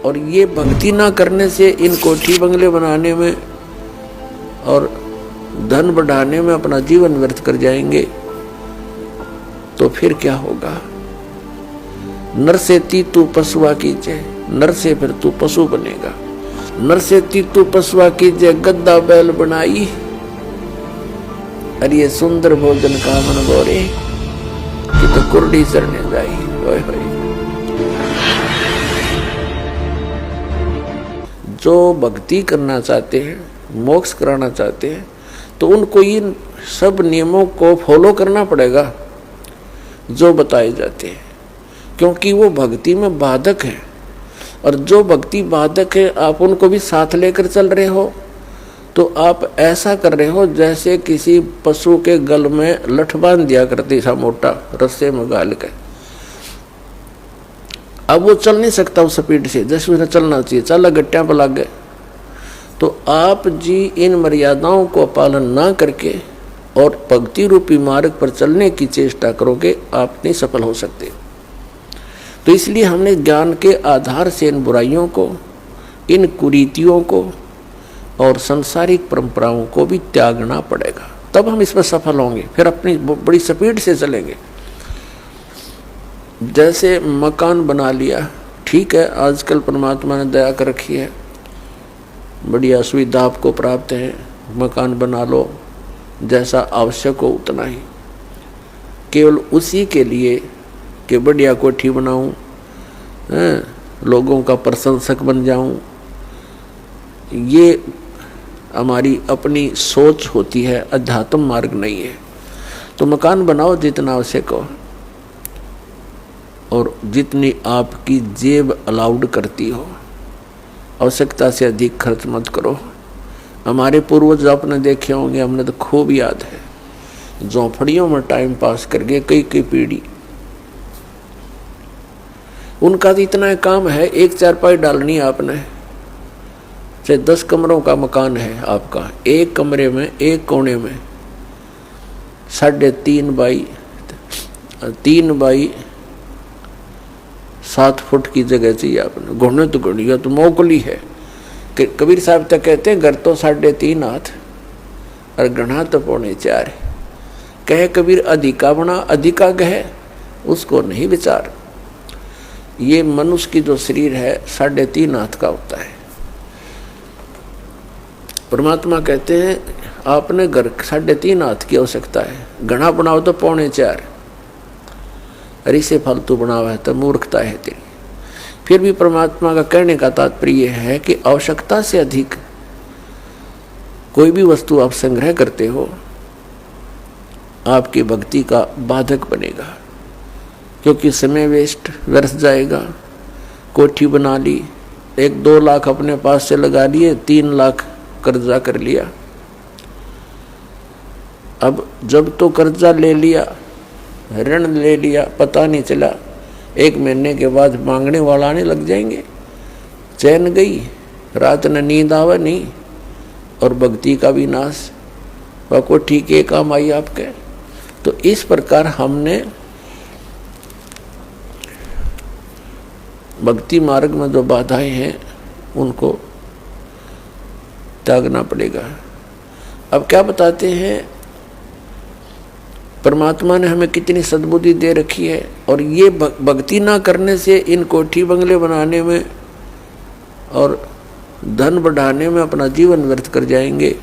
और ये भक्ति ना करने से इन कोठी बंगले बनाने में और धन बढ़ाने में अपना जीवन व्यर्थ कर जाएंगे, तो फिर क्या होगा? नर से ती तू पशुआ कीजिए, नर से फिर तू पशु बनेगा। नर से ती तू पशुआ कीजिए, गद्दा बैल बनाई, अरे ये सुंदर भोजन का मन बोरे कि तो कुर्डी चरने जाई। होय होय। जो भक्ति करना चाहते हैं, मोक्ष कराना चाहते हैं, तो उनको इन सब नियमों को फॉलो करना पड़ेगा जो बताए जाते हैं, क्योंकि वो भक्ति में बाधक है। और जो भक्ति बाधक है आप उनको भी साथ लेकर चल रहे हो, तो आप ऐसा कर रहे हो जैसे किसी पशु के गल में लठ बांध दिया करते सा मोटा रस्से में गाल के। अब वो चल नहीं सकता उस स्पीड से जैसे उसे चलना चाहिए, चल गट्टियां पर लग गए। तो आप जी इन मर्यादाओं को पालन ना करके और भक्ति रूपी मार्ग पर चलने की चेष्टा करोगे, आप नहीं सफल हो सकते। तो इसलिए हमने ज्ञान के आधार से इन बुराइयों को, इन कुरीतियों को और सांसारिक परंपराओं को भी त्यागना पड़ेगा, तब हम इसमें सफल होंगे। फिर अपनी बड़ी स्पीड से चलेंगे। जैसे मकान बना लिया, ठीक है, आजकल परमात्मा ने दया कर रखी है, बढ़िया सुविधा आपको प्राप्त है, मकान बना लो, जैसा आवश्यक हो उतना ही, केवल उसी के लिए कि बढ़िया कोठी बनाऊं, लोगों का प्रशंसक बन जाऊं, ये हमारी अपनी सोच होती है, अध्यात्म मार्ग नहीं है। तो मकान बनाओ जितना आवश्यक हो और जितनी आपकी जेब अलाउड करती हो, आवश्यकता से अधिक खर्च मत करो। हमारे पूर्वज आपने देखे होंगे, हमने तो खूब याद है, झोंपड़ियों में टाइम पास करके कई कई पीढ़ी, उनका तो इतना काम है, एक चारपाई डालनी है आपने, चाहे 10 कमरों का मकान है आपका, एक कमरे में एक कोने में 3.5 बाई 3 बाई 7 फुट की जगह चाहिए आपने। घुटने तो घुड़िया तो मोकली है। कबीर साहब तक कहते हैं घर तो 3.5 हाथ और गढ़ा तो 4.25 है। कहे कबीर अधिका बना अधिका कहे उसको नहीं विचार। ये मनुष्य की जो शरीर है 3.5 हाथ का होता है। परमात्मा कहते हैं आपने घर 3.5 हाथ की आवश्यकता है, घना बनाओ तो 4.25, अरे से फालतू बनावा है तो मूर्खता है तेरी। फिर भी परमात्मा का कहने का तात्पर्य है कि आवश्यकता से अधिक कोई भी वस्तु आप संग्रह करते हो आपकी भक्ति का बाधक बनेगा, क्योंकि समय वेस्ट व्यर्थ जाएगा। कोठी बना ली, 1-2 लाख अपने पास से लगा लिए, 3 लाख कर्जा कर लिया। अब जब तो कर्जा ले लिया, ऋण ले लिया, पता नहीं चला, 1 महीने के बाद मांगने वाला आने लग जाएंगे। चैन गई, रात न नींद आवे नहीं, और भक्ति का भी नाश। वह को ठीक है काम आई आपके। तो इस प्रकार हमने भक्ति मार्ग में जो बाधाएं हैं उनको त्यागना पड़ेगा। अब क्या बताते हैं, परमात्मा ने हमें कितनी सद्बुद्धि दे रखी है, और ये भक्ति ना करने से इन कोठी बंगले बनाने में और धन बढ़ाने में अपना जीवन व्यर्थ कर जाएंगे,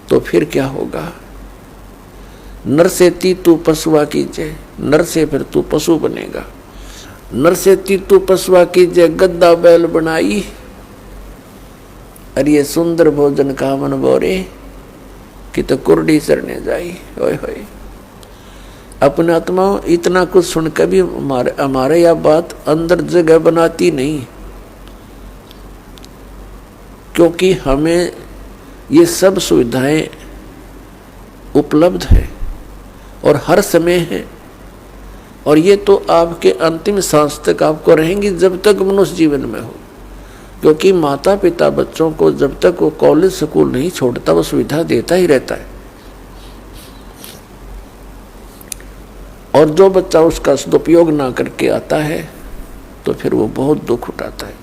तो फिर क्या होगा? नर से ती तू पशुआ कीजिए, नर से फिर तू पशु बनेगा। नर से ती तू पशुआ कीजिए, गद्दा बैल बनाई, अरे ये सुंदर भोजन का मन बोरे कि तो कुर्डी चरने जाई। होय होय। अपने आत्मा इतना कुछ सुनकर भी हमारे यह बात अंदर जगह बनाती नहीं, क्योंकि हमें ये सब सुविधाएं उपलब्ध है और हर समय है, और ये तो आपके अंतिम सांस तक आपको रहेंगी जब तक मनुष्य जीवन में हो। क्योंकि माता पिता बच्चों को जब तक वो कॉलेज स्कूल नहीं छोड़ता वो सुविधा देता ही रहता है, और जो बच्चा उसका सदुपयोग ना करके आता है तो फिर वो बहुत दुख उठाता है।